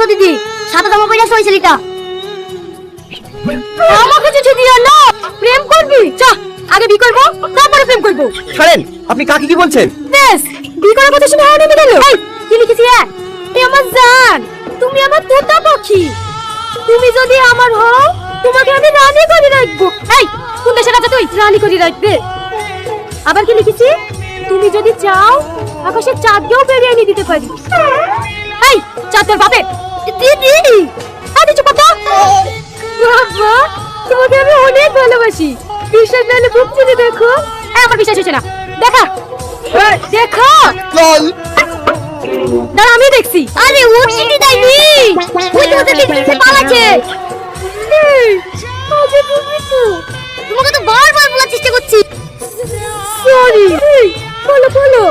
দেখো দিদি, সাদা জামা পরে আসছে ওই ছেলেটা। আমাকে চিঠি দিও না, প্রেম করবি? চ আগে বি করবো, তারপরে প্রেম করবো। ছাড়েন, আপনি কাকে কি বলছেন? বেশ, বি করার কথা শুনে হাওয়া নেমে গেল। এই কি লিখেছি? এই আমার জান, তুমি আমার তোতা পাখি। তুমি যদি আমার হও, তোমাকে আমি রানী করে রাখবো। এই কোন দেশের রাজা তুই, রানী করে রাখবে? আবার কি লিখেছি? তুমি যদি চাও, আকাশের চাঁদকেও বেরিয়ে এনে দিতে পারি। এই চাঁদের বাপে দিদি, আরে চুপ করো। বাবা, তোমাকে আমি অনেক ভালোবাসি। বিশ্বাস না হলে বুক চিনে দেখো। আমার বিশ্বাস হচ্ছে না, দেখা দেখো। চল। দাঁড়া, আমি দেখছি। আরে ও চিঠি দেয়নি, ওই তো ওদের লিখে পালাচ্ছে। তোমাকে তো বারবার বলার চেষ্টা করছি। সরি, বলো বলো।